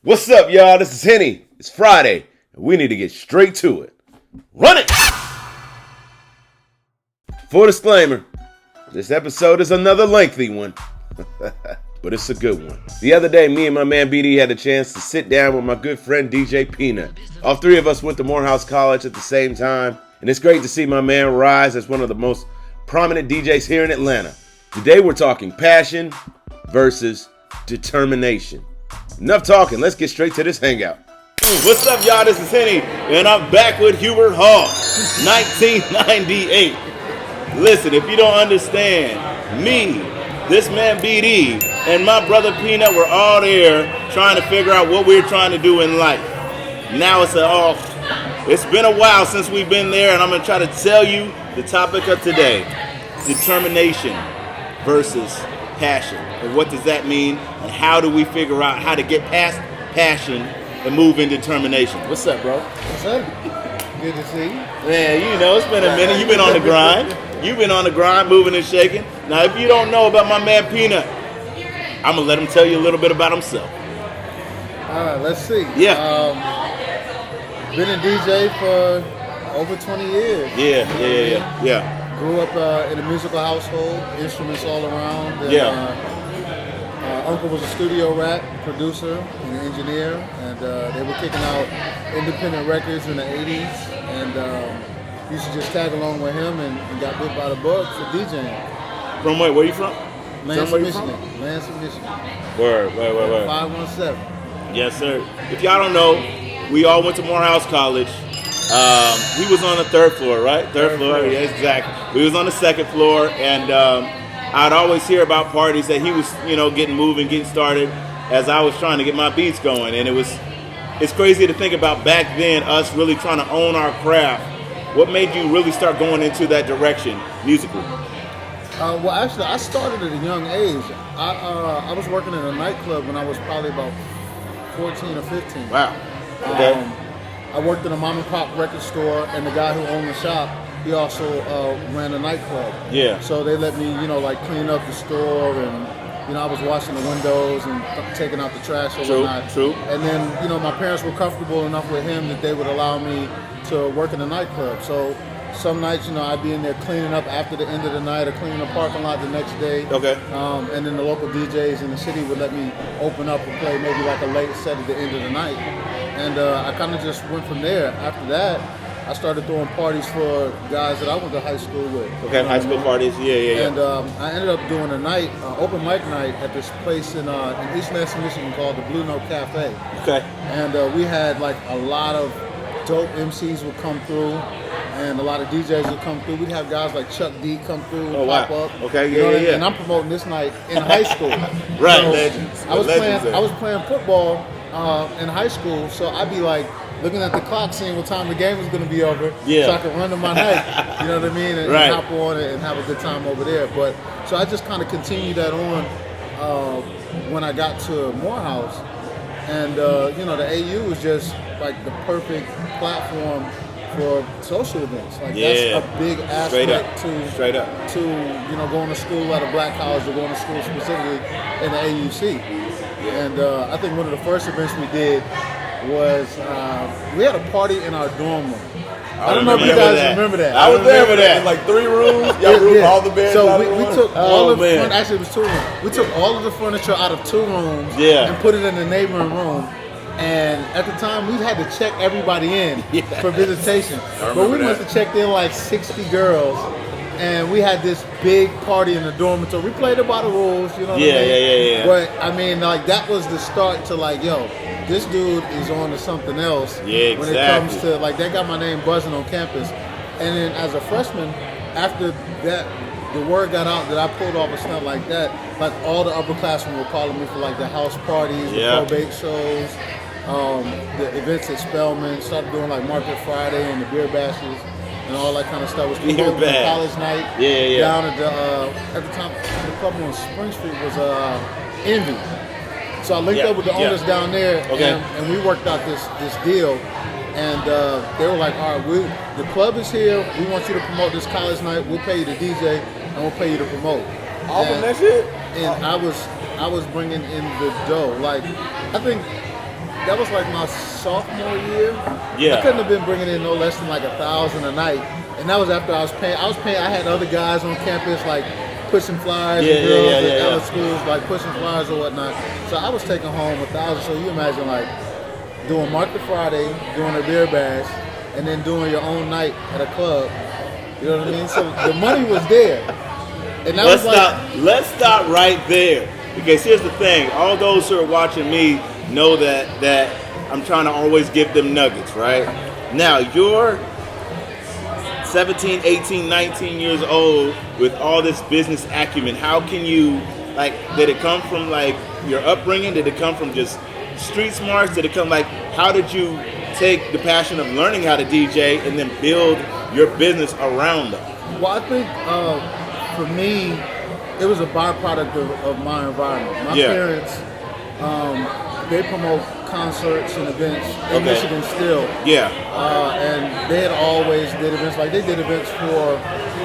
What's up, y'all? This is Henny. It's Friday, and we need to get straight to it. Run it! Full disclaimer, this episode is another lengthy one, but it's a good one. The other day, me and my man BD had a chance to sit down with my good friend DJ PNut. All three of us went to Morehouse College at the same time, and it's great to see my man rise as one of the most prominent DJs here in Atlanta. Today, we're talking passion versus determination. Enough talking, let's get straight to this hangout. What's up, y'all? This is Henny, and I'm back with Hubert Hall, 1998. Listen, if you don't understand, me, this man BD, and my brother PNut were all there trying to figure out what we're trying to do in life. Now it's been a while since we've been there, and I'm going to try to tell you the topic of today, determination versus passion. And what does that mean? And how do we figure out how to get past passion and move in determination? What's up, bro? What's up? Good to see you. Man, you know, it's been a minute. You've been on the grind. You've been on the grind, moving and shaking. Now, if you don't know about my man PNut, I'm going to let him tell you a little bit about himself. All right, let's see. Yeah. Been a DJ for over 20 years. Yeah. Grew up in a musical household, instruments all around. And, uncle was a studio rat, producer, and an engineer, and they were kicking out independent records in the 80s, and used to just tag along with him and got bit by the bug for DJing. From where are you from? Lansing, Michigan. Word. 517. Yes, sir. If y'all don't know, we all went to Morehouse College. He was on the third floor, right? Third floor. Yeah, exactly. We was on the second floor, and I'd always hear about parties that he was, getting moving, getting started as I was trying to get my beats going. And it's crazy to think about back then, us really trying to own our craft. What made you really start going into that direction musically? Well, actually, I started at a young age. I was working in a nightclub when I was probably about 14 or 15. Wow. Okay. I worked in a mom and pop record store, and the guy who owned the shop, he also ran a nightclub. Yeah. So they let me, clean up the store, and I was washing the windows and taking out the trash or whatnot. True. And then, my parents were comfortable enough with him that they would allow me to work in the nightclub. So some nights, I'd be in there cleaning up after the end of the night or cleaning the parking lot the next day. Okay. And then the local DJs in the city would let me open up and play maybe like a late set at the end of the night. And I kind of just went from there. After that, I started throwing parties for guys that I went to high school with. Okay, high school parties, yeah. And I ended up doing a night, open mic night at this place in East Lansing, Michigan called the Blue Note Cafe. Okay. And we had like a lot of dope MCs would come through, and a lot of DJs would come through. We'd have guys like Chuck D come through, pop up. Okay, yeah. And I'm promoting this night in high school. Right, so legends. I was playing football in high school, so I'd be like looking at the clock, seeing what time the game was going to be over, so I could run to my night. You know what I mean? And hop on it and have a good time over there. But so I just kind of continued that on when I got to Morehouse, and the AU was just like the perfect platform for social events. Like that's a big aspect to going to school at a black college or going to school specifically in the AUC. And I think one of the first events we did was we had a party in our dorm room. I don't know if you guys remember that. I was there for that. In like 3 rooms. Y'all roomed all the beds so out we of took all of the actually it was 2 rooms. We took all of the furniture out of 2 rooms and put it in the neighboring room. And at the time, we had to check everybody in for visitation. But we must have checked in like 60 girls. And we had this big party in the dormitory. We played it by the rules, you know what I mean? Yeah. But I mean, like that was the start to like, this dude is on to something else. Yeah, when it comes to like, that got my name buzzing on campus. And then as a freshman, after that, the word got out that I pulled off a stunt like that. Like all the upperclassmen were calling me for like the house parties, the probate shows, the events at Spelman. Started doing like Market Friday and the beer bashes and all that kind of stuff. Was promoting college night. Down at the time, the club on Spring Street was Envy. So I linked up with the owners down there, and we worked out this deal. And they were like, all right, the club is here. We want you to promote this college night. We'll pay you to DJ, and we'll pay you to promote. Awesome, that shit. And I was bringing in the dough. Like, I think that was like my sophomore year. Yeah. I couldn't have been bringing in no less than like $1,000 a night, and that was after I was paying. I had other guys on campus like pushing flyers and girls at other schools like pushing flyers or whatnot. So I was taking home $1,000. So you imagine like doing Mark the Friday, doing a beer bash, and then doing your own night at a club. You know what I mean? So the money was there. And that let's stop right there. Because here's the thing, all those who are watching me know that I'm trying to always give them nuggets, right? Now, you're 17, 18, 19 years old with all this business acumen. How can you, like, did it come from, like, your upbringing? Did it come from just street smarts? Did it come, like, how did you take the passion of learning how to DJ and then build your business around them? Well, I think for me, it was a byproduct of my environment. My parents, they promote concerts and events in Michigan still. Yeah. And they had always did events, like they did events for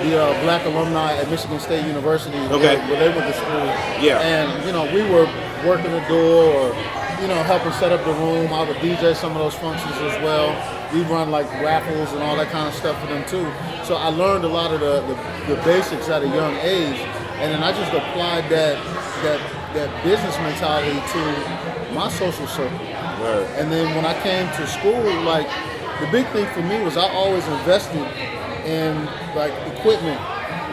the black alumni at Michigan State University where they went to school. Yeah. And, you know, we were working the door or, you know, helping set up the room. I would DJ some of those functions as well. We run like raffles and all that kind of stuff for them too. So I learned a lot of the basics at a young age. And then I just applied that business mentality to my social circle. Right. And then when I came to school, like the big thing for me was I always invested in like equipment,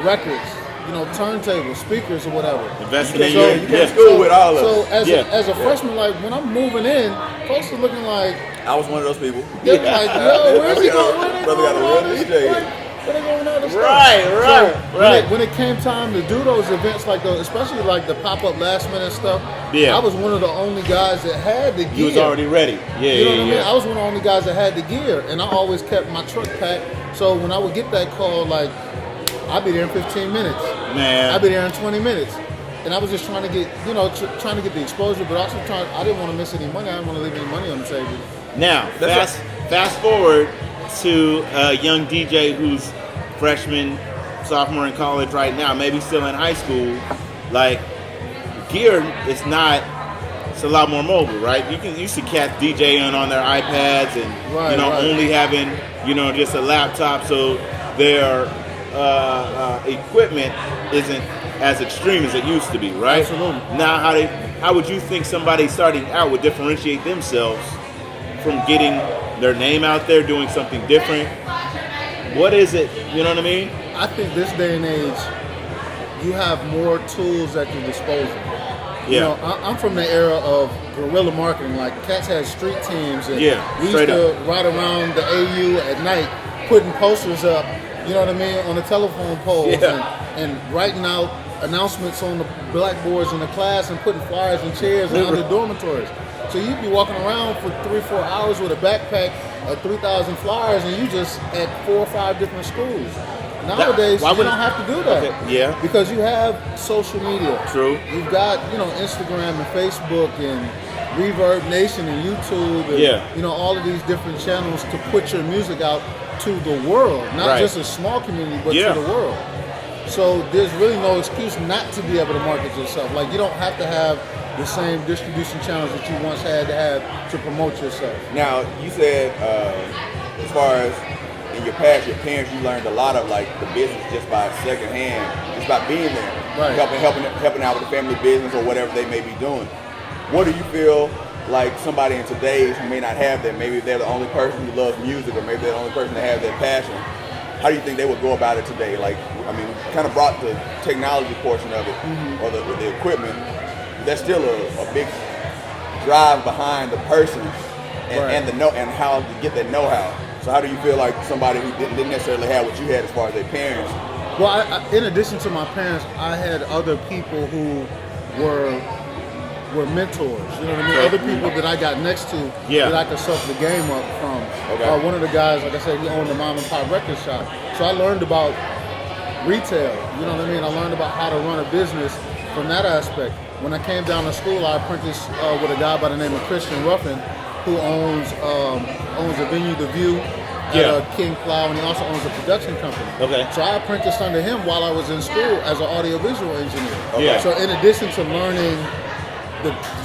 records, you know, turntables, speakers or whatever. Investing in you came to school with all of So it. as a freshman, like when I'm moving in, folks are looking like I was one of those people. they're like, yo, where's he going? Brother got a real DJ. Where they going all this stuff? Right. When it came time to do those events, like those, especially like the pop-up last minute stuff, I was one of the only guys that had the gear. You was already ready. You know what I mean? I was one of the only guys that had the gear, and I always kept my truck packed. So when I would get that call, like, I'd be there in 15 minutes. Man. I'd be there in 20 minutes. And I was just trying to get, you know, trying to get the exposure, but also I didn't want to miss any money. I didn't want to leave any money on the table. Now, fast forward to a young DJ who's freshman, sophomore in college right now, maybe still in high school. Like, gear is not, it's a lot more mobile, right? You see cats DJing on their iPads and, only having, just a laptop, so their equipment isn't as extreme as it used to be, right? Absolutely. Now, how would you think somebody starting out would differentiate themselves from getting their name out there, doing something different? What is it? You know what I mean? I think this day and age, you have more tools at your disposal. Yeah. You know, I'm from the era of guerrilla marketing. Like, cats had street teams, and we used to ride around the AU at night, putting posters up, you know what I mean, on the telephone poles, and writing out announcements on the blackboards in the class and putting flyers and chairs around the dormitories. So you'd be walking around for 3-4 hours with a backpack of 3,000 flyers, and you just at 4 or 5 different schools. Nowadays, you don't have to do that. Okay. Yeah. Because you have social media. True. You've got, Instagram and Facebook and Reverb Nation and YouTube and, all of these different channels to put your music out to the world. Not just a small community, but to the world. So there's really no excuse not to be able to market yourself. Like, you don't have to have the same distribution channels that you once had to have to promote yourself. Now, you said as far as in your past, your parents, you learned a lot of like the business just by secondhand, just by being there, right. helping out with the family business or whatever they may be doing. What do you feel like somebody in today's who may not have that, maybe they're the only person who loves music, or maybe they're the only person that has that passion, how do you think they would go about it today? Like, I mean, kind of brought the technology portion of it, or the equipment. There's still a big drive behind the person and and how to get that know-how. So how do you feel like somebody who didn't necessarily have what you had as far as their parents? Well, I, in addition to my parents, I had other people who were mentors. You know what I mean? Other people that I got next to that I could suck the game up from. Okay. One of the guys, like I said, he owned a mom and pop record shop. So I learned about retail. You know what I mean? I learned about how to run a business from that aspect. When I came down to school, I apprenticed with a guy by the name of Christian Ruffin, who owns a venue, The View, at King Plow, and he also owns a production company. Okay. So I apprenticed under him while I was in school as an audiovisual engineer. Okay. So in addition to learning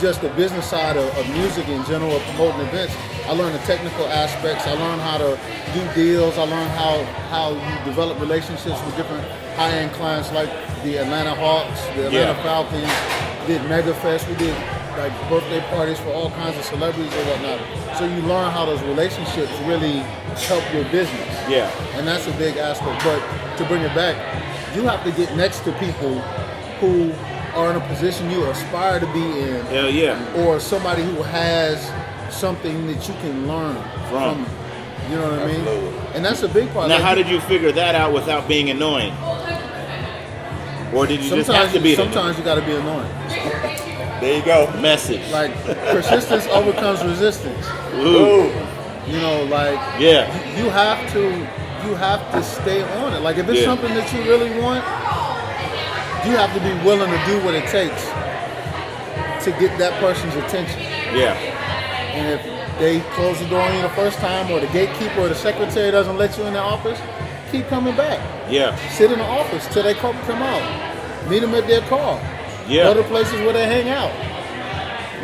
just the business side of music in general, promoting events. I learned the technical aspects. I learned how to do deals. I learned how you develop relationships with different high-end clients like the Atlanta Hawks, the Atlanta Falcons. Did Mega Fest. We did like birthday parties for all kinds of celebrities and whatnot. So you learn how those relationships really help your business. Yeah. And that's a big aspect. But to bring it back, you have to get next to people who are in a position you aspire to be in. Hell yeah. Or somebody who has something that you can learn from. You know what I mean? And that's a big part. Now, how did you figure that out without being annoying? Or did you just have to be sometimes you got to be annoying. There you go. Message. Like, persistence overcomes resistance. Ooh. You know, like, you have to stay on it. Like, if it's something that you really want, you have to be willing to do what it takes to get that person's attention. Yeah. And if they close the door on you the first time, or the gatekeeper or the secretary doesn't let you in the office, keep coming back. Yeah. Sit in the office till they come out. Meet them at their car. Yeah. Go to places where they hang out.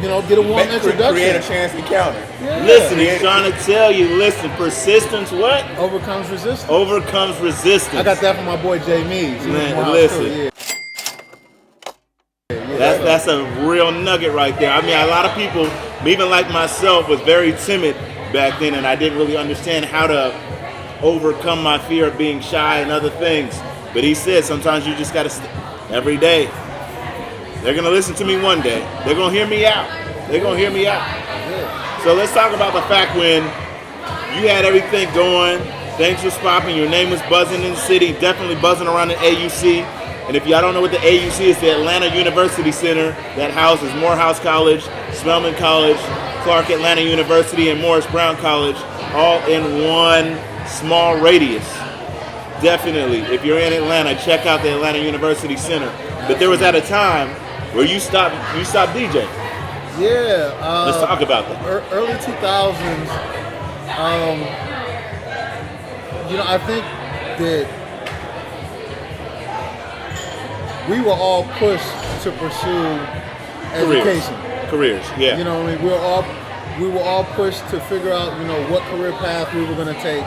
You know, get a warm introduction. Create a chance to encounter. Yeah. Listen, he's trying to tell you, persistence what? Overcomes resistance. Overcomes resistance. I got that from my boy Jay Mees. Man, listen. That's a real nugget right there. I mean, a lot of people, even like myself, was very timid back then, and I didn't really understand how to overcome my fear of being shy and other things. But he said sometimes you just got to, every day, they're going to listen to me one day. They're going to hear me out. They're going to hear me out. So let's talk about the fact when you had everything going, things was popping, your name was buzzing in the city, definitely buzzing around the AUC. And if y'all don't know what the AUC is, the Atlanta University Center that houses Morehouse College, Spelman College, Clark Atlanta University, and Morris Brown College, all in one small radius. Definitely, if you're in Atlanta, check out the Atlanta University Center. But there was at a time where you stopped DJing. Yeah. Let's talk about that. Early 2000s. You know, I think that we were all pushed to pursue education. Careers, yeah. You know what I mean? We were all pushed to figure out, you know, what career path we were going to take.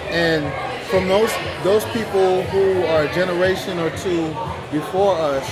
And from those people who are a generation or two before us,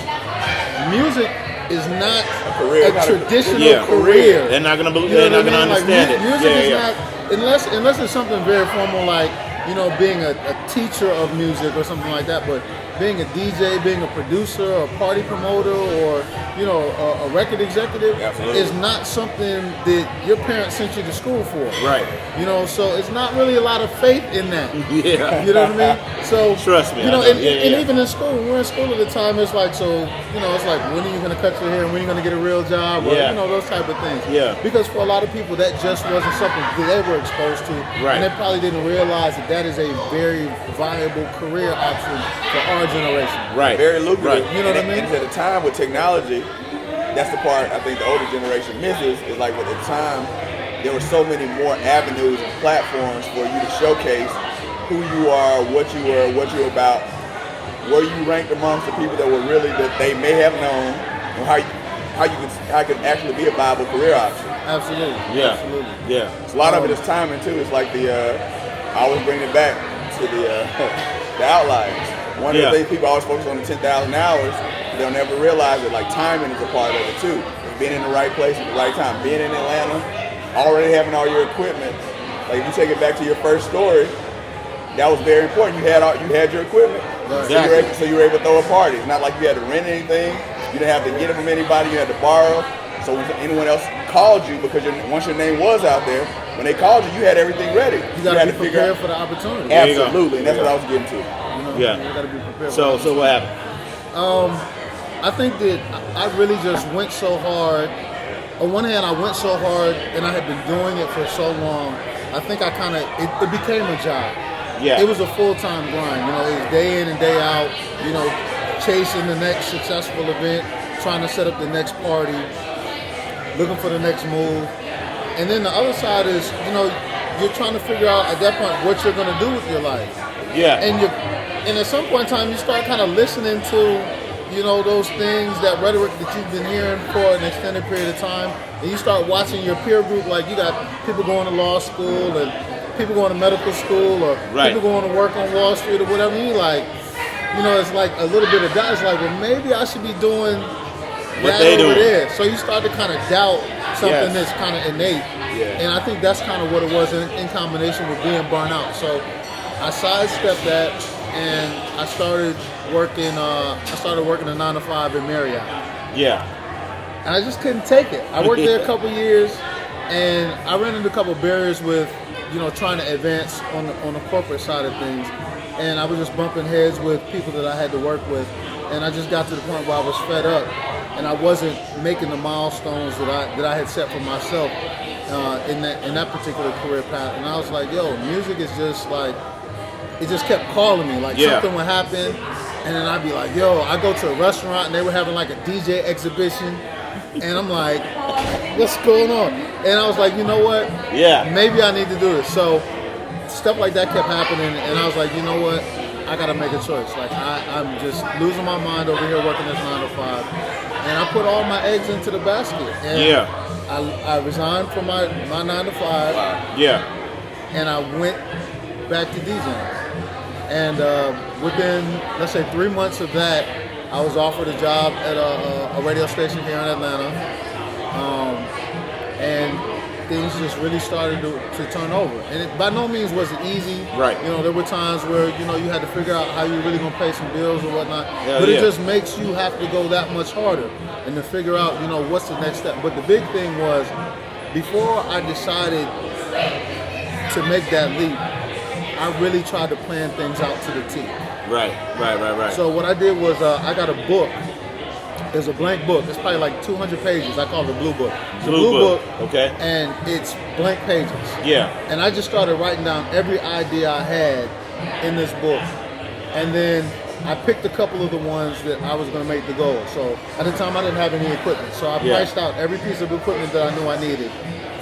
music is not a traditional career. They're not going to believe. They're not going to understand it. Music is not, unless it's something very formal, like, you know, being a teacher of music or something like that. But being a DJ, being a producer, or a party promoter, or, you know, a record executive is not something that your parents sent you to school for. Right. You know, so it's not really a lot of faith in that. Yeah. You know what I mean? So trust me. You know, and even in school, when we were in school at the time, it's like, so, you know, it's like, when are you going to cut your hair? When are you going to get a real job? Or, you know, those type of things. Yeah. Because for a lot of people, that just wasn't something that they were exposed to. Right. And they probably didn't realize that is a very viable career option for our generation. Right. Very lucrative. Right. You know what I mean? And at the time with technology, that's the part I think the older generation misses, is like at the time, there were so many more avenues and platforms for you to showcase who you are, what you were, what you're about, where you ranked amongst the people that were really, that they may have known, and how you could actually be a viable career option. Absolutely. Yeah. Absolutely. Yeah. So a lot of it is timing too. It's like I always bring it back to the outliers. One of the things people always focus on the 10,000 hours, they'll never realize that like timing is a part of it too. Being in the right place at the right time. Being in Atlanta, already having all your equipment. Like if you take it back to your first story, that was very important. You had your equipment. Exactly. So you were able to throw a party. It's not like you had to rent anything. You didn't have to get it from anybody. You had to borrow. So when anyone else called you, because once your name was out there, when they called you, you had everything ready. You got to be prepared for the opportunity. Absolutely, and that's what I was getting to. You got to be prepared. So what happened? I think that I really just went so hard. On one hand, I went so hard, and I had been doing it for so long. I think I kind of it became a job. Yeah. It was a full-time grind. You know, it was day in and day out. You know, chasing the next successful event, trying to set up the next party, looking for the next move. And then the other side is, you know, you're trying to figure out at that point what you're going to do with your life. Yeah. And at some point in time, you start kind of listening to you know, those things, that rhetoric that you've been hearing for an extended period of time, and you start watching your peer group, like you got people going to law school and people going to medical school or people going to work on Wall Street or whatever, and you like, you know, it's like a little bit of doubt. It's like, well, maybe I should be doing what they over doing there. So you start to kind of doubt something that's kind of innate. Yeah. And I think that's kind of what it was in combination with being burnt out. So I sidestepped that and I started working a 9 to 5 in Marriott. Yeah. And I just couldn't take it. I worked there a couple years and I ran into a couple barriers with, you know, trying to advance on the corporate side of things. And I was just bumping heads with people that I had to work with. And I just got to the point where I was fed up and I wasn't making the milestones that I had set for myself in that particular career path. And I was like, yo, music is just like, it just kept calling me. Like something would happen and then I'd be like, yo, I go to a restaurant and they were having like a DJ exhibition and I'm like, what's going on? And I was like, you know what? Yeah. Maybe I need to do this. So stuff like that kept happening and I was like, you know what? I gotta make a choice. Like I'm just losing my mind over here working this 9 to 5. And I put all my eggs into the basket. And I resigned from my 9 to 5. Yeah. And I went back to DJing. And within, let's say, 3 months of that, I was offered a job at a radio station here in Atlanta. And things just really started to turn over. And it by no means was it easy. Right. You know, there were times where, you know, you had to figure out how you're really going to pay some bills or whatnot. But it just makes you have to go that much harder and to figure out, you know, what's the next step. But the big thing was, before I decided to make that leap, I really tried to plan things out to the T. Right. So what I did was I got a book. There's a blank book. It's probably like 200 pages. I call it the blue book. It's a blue book. Okay. And it's blank pages. Yeah. And I just started writing down every idea I had in this book. And then I picked a couple of the ones that I was going to make the goal. So at the time I didn't have any equipment. So I priced out every piece of equipment that I knew I needed.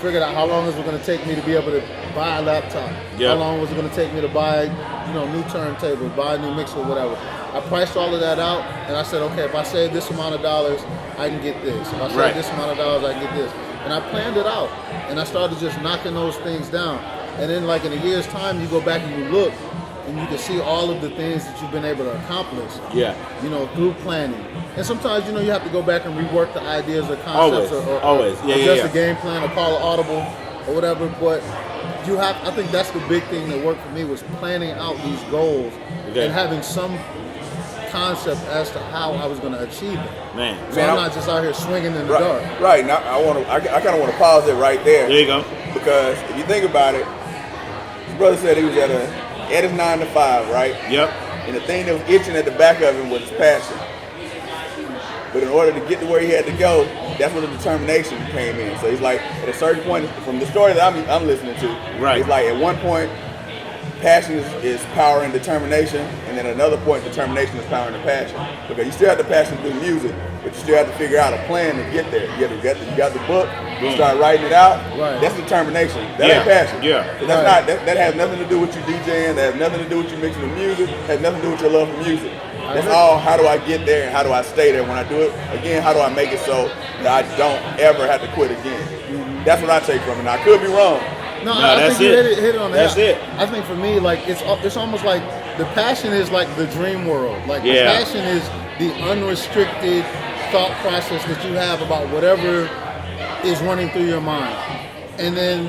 Figured out how long it was going to take me to be able to buy a laptop. How long was it going to take me to buy, you know, new turntables, buy a new mixer, whatever. I priced all of that out, and I said, okay, if I save this amount of dollars, I can get this. If I save this amount of dollars, I can get this. And I planned it out, and I started just knocking those things down. And then, like in a year's time, you go back and you look, and you can see all of the things that you've been able to accomplish. Yeah. You know, through planning. And sometimes, you know, you have to go back and rework the ideas or concepts or just a game plan or call an audible or whatever. But you have, I think that's the big thing that worked for me was planning out these goals and having some concept as to how I was going to achieve it. So I'm not just out here swinging in the dark. Right. Now I kind of want to pause it right there. There you go. Because if you think about it, his brother said he was at his 9 to 5, right? Yep. And the thing that was itching at the back of him was his passion. But in order to get to where he had to go, that's where the determination came in. So he's like, at a certain point, from the story that I'm listening to, it's like at one point, passion is power and determination, and then at another point, determination is power and passion. Because you still have the passion to do music, but you still have to figure out a plan to get there. You got the book, you start writing it out. That's determination. That ain't passion. So that's not that has nothing to do with you DJing. That has nothing to do with you mixing the music. Has nothing to do with your love for music. That's all. How do I get there and how do I stay there when I do it? Again, how do I make it so that I don't ever have to quit again? That's what I take from it. Now, I could be wrong. No, I think you hit it on the head. That's it. I think for me, like it's almost like the passion is like the dream world. Like the passion is the unrestricted thought process that you have about whatever is running through your mind. And then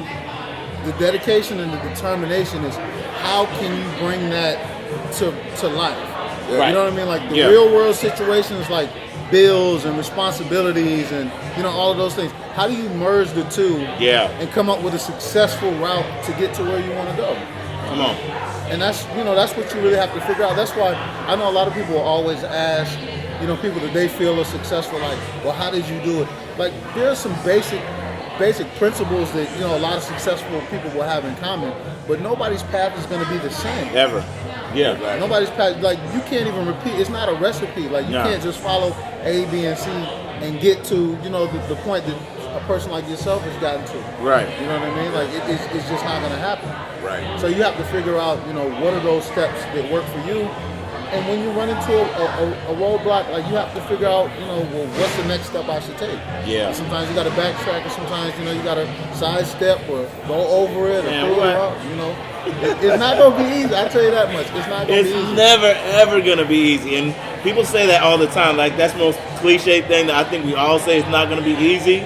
the dedication and the determination is how can you bring that to life? You know what I mean? Like the real world situations like bills and responsibilities and, you know, all of those things. How do you merge the two and come up with a successful route to get to where you want to go? Come on. And that's, you know, that's what you really have to figure out. That's why I know a lot of people always ask, you know, people that they feel are successful, like, well, how did you do it? Like, there are some basic principles that, you know, a lot of successful people will have in common, but nobody's path is going to be the same. Ever. Yeah. Nobody's path, like, you can't even repeat. It's not a recipe. Like, you can't just follow A, B, and C and get to, you know, the point that a person like yourself has gotten to. Right. You know what I mean? Like, it's just not going to happen. Right. So you have to figure out, you know, what are those steps that work for you, And when you run into a roadblock, like you have to figure out, well, what's the next step I should take? Yeah. And sometimes you got to backtrack, or sometimes you got to sidestep or go over it or throw it out. It's not gonna be easy. I tell you that much. It's not gonna be easy. It's never ever gonna be easy, and people say that all the time. Like that's the most cliche thing that I think we all say. It's not gonna be easy,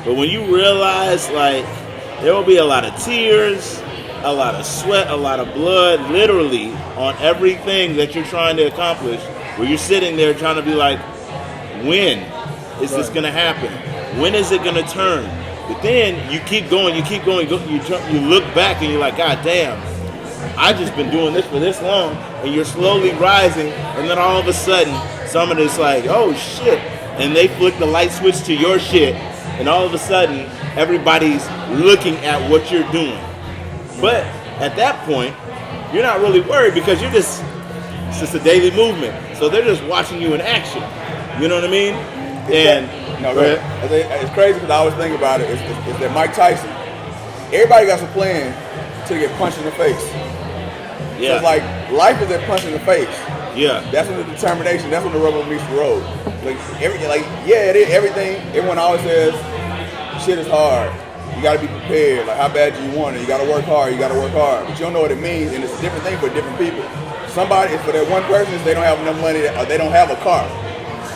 but when you realize, like, there will be a lot of tears, a lot of sweat, a lot of blood, literally on everything that you're trying to accomplish. Where you're sitting there trying to be like, when is this gonna happen? When is it gonna turn? But then you keep going, you look back and you're like, God damn, I just been doing this for this long, and you're slowly rising, and then all of a sudden, someone is like, oh shit, and they flick the light switch to your shit, and all of a sudden, everybody's looking at what you're doing. But at that point, you're not really worried because it's just a daily movement. So they're just watching you in action. You know what I mean? No, go ahead. It's crazy because I always think about it. Is that Mike Tyson? Everybody got some plan to get punched in the face. Yeah. So it's like life is that punch in the face. Yeah. That's when the determination. That's when the rubber meets the road. It is everything. Everyone always says, shit is hard. You got to be prepared. Like, how bad do you want it? You got to work hard. You got to work hard. But you don't know what it means, and it's a different thing for different people. Somebody, for that one person, they don't have enough money, or they don't have a car.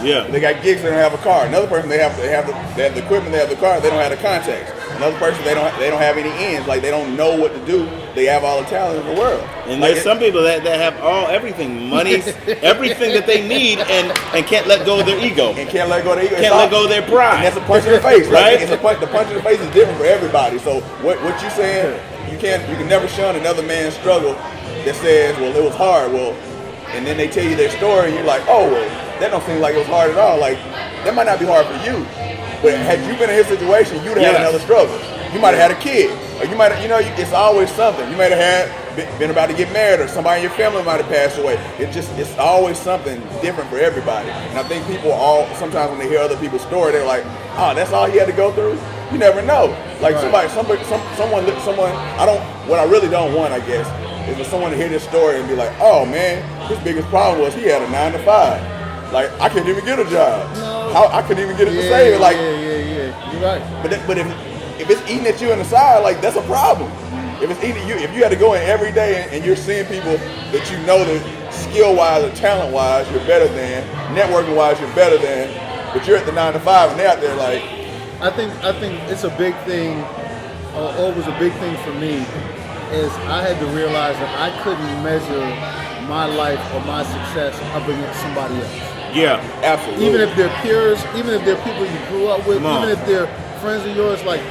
Yeah. They got gigs, they don't have a car. Another person, they have the equipment, they have the car, they don't have the contacts. Another person, they don't have any ends, like they don't know what to do. They have all the talent in the world. And there's some people that have everything, money, everything that they need, and can't let go of their ego. And can't let go of their ego. Can't let go of their pride. And that's a punch in the face, right? The punch in the face is different for everybody. So what you saying? You can never shun another man's struggle that says, well, it was hard. Well, and then they tell you their story, and you're like, oh, well, that don't seem like it was hard at all. Like, that might not be hard for you, but had you been in his situation, you'd have had another struggle. You might have had a kid, or you might have, it's always something. You might have been about to get married, or somebody in your family might have passed away. It's always something different for everybody. And I think people sometimes when they hear other people's story, they're like, oh, that's all he had to go through? You never know. Like someone, what I really don't want, I guess, is for someone to hear this story and be like, oh man, his biggest problem was he had a 9-to-5. Like, I couldn't even get a job. No. I couldn't even get it to save it. Like, you're right. But if it's eating at you in the side, like, that's a problem. If it's eating you, if you had to go in every day and you're seeing people that you know that skill-wise or talent-wise you're better than, networking-wise you're better than, but you're at the 9-to-5 and they're out there like. I think it's a big thing, or was a big thing for me, is I had to realize that I couldn't measure my life or my success up against somebody else. Yeah, absolutely. Even if they're peers, even if they're people you grew up with, even if they're friends of yours, like,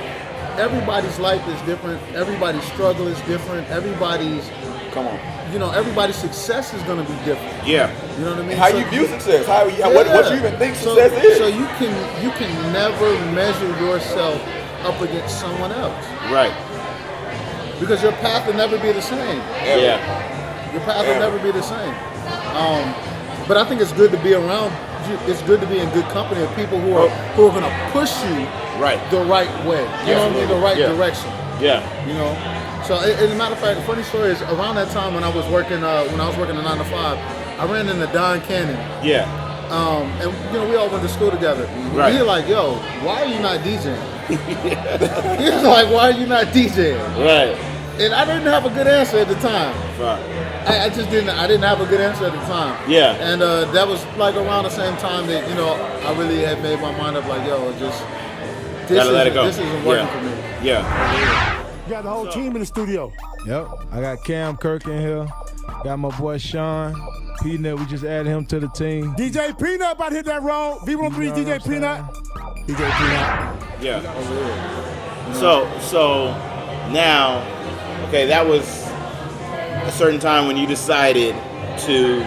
everybody's life is different. Everybody's struggle is different. Everybody's success is going to be different. Yeah. You know what I mean? How you view success? What you even think success is? So you can never measure yourself up against someone else. Right. Because your path will never be the same. Yeah. Your path will never be the same. But I think it's good to be around. It's good to be in good company of people who are going to push you the right way. You know what I mean? The right direction. Yeah. You know. So as a matter of fact, the funny story is around that time when I was working a 9-to-5, I ran into Don Cannon. Yeah. And we all went to school together. Right. He was like, yo, why are you not DJing? He was like, why are you not DJing? Right. And I didn't have a good answer at the time. Right. I didn't have a good answer at the time. Yeah. And that was like around the same time that, I really had made my mind up like, yo, this isn't working for me. Yeah. You got the whole team in the studio. Yep. I got Cam Kirk in here. Got my boy Sean. PNut, we just added him to the team. DJ PNut about to hit that roll. V13 DJ PNut. DJ PNut. Yeah. So now, okay, that was a certain time when you decided to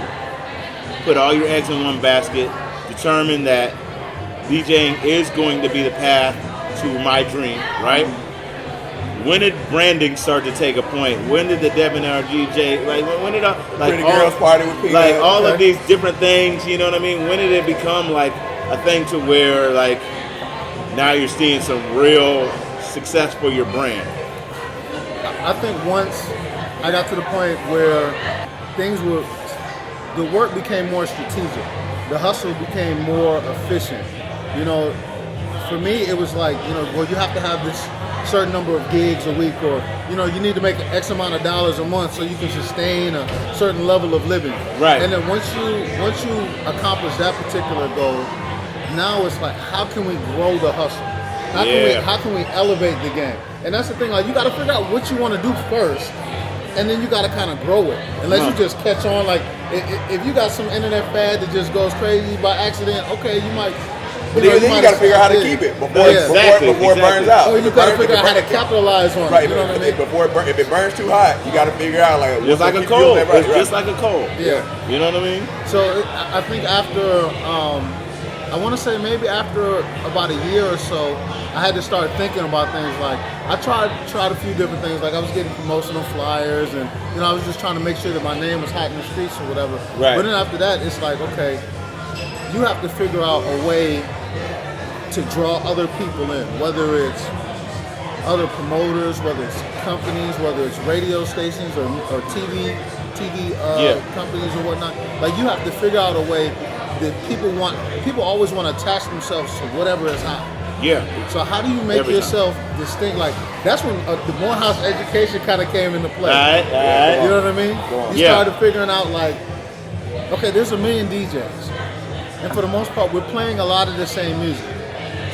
put all your eggs in one basket, determine that DJing is going to be the path to my dream, right? When did branding start to take a point? When did the Debonair DJ, when did Pretty Girls Party with people, like all of these different things, you know what I mean? When did it become like a thing to where like now you're seeing some real success for your brand? I think once I got to the point where things were the work became more strategic. The hustle became more efficient. You know, for me, it was like, you know, well, you have to have this certain number of gigs a week, or, you know, you need to make X amount of dollars a month so you can sustain a certain level of living. Right. And then once you accomplish that particular goal, now it's like, how can we grow the hustle? How can we elevate the game? And that's the thing, like, you got to figure out what you want to do first, and then you got to kind of grow it. Unless you just catch on, like, if you got some internet fad that just goes crazy by accident, okay, you might. But then you got to figure out how to keep it before it burns out. Oh, you got to figure out how to capitalize on it. You know what I mean? If it burns too hot, you got to figure out, like, just like a coal. Just like a coal. Yeah. You know what I mean? So I think after, I want to say maybe after about a year or so, I had to start thinking about things. Like, I tried a few different things. Like, I was getting promotional flyers, and, you know, I was just trying to make sure that my name was hot in the streets or whatever. Right. But then after that, it's like, okay, you have to figure out a way to draw other people in, whether it's other promoters, whether it's companies, whether it's radio stations or TV companies or whatnot. Like, you have to figure out a way that people always want to attach themselves to whatever is hot. Yeah. So how do you make yourself distinct? Like, that's when the Morehouse education kind of came into play. All right. You know what I mean? You started figuring out, like, okay, there's a million DJs, and for the most part, we're playing a lot of the same music.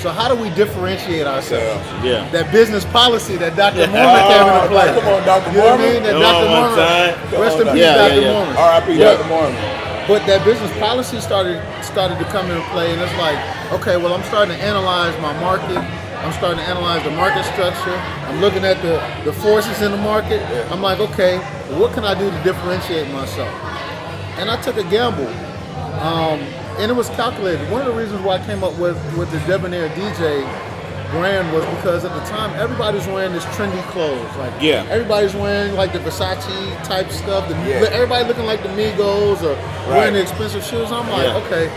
So how do we differentiate ourselves? Yeah. That business policy that Dr. Mormon came into play. Come on, Dr. You know what I mean? That Dr. Mormon. Rest in peace, Dr. Mormon. R.I.P. Dr. Mormon. But that business policy started to come into play, and it's like, okay, well, I'm starting to analyze my market. I'm starting to analyze the market structure. I'm looking at the forces in the market. I'm like, okay, what can I do to differentiate myself? And I took a gamble. And it was calculated. One of the reasons why I came up with the Debonair DJ brand was because at the time everybody was wearing this trendy clothes. Like, everybody's wearing like the Versace type stuff. Everybody looking like the Migos or wearing the expensive shoes. I'm like, okay,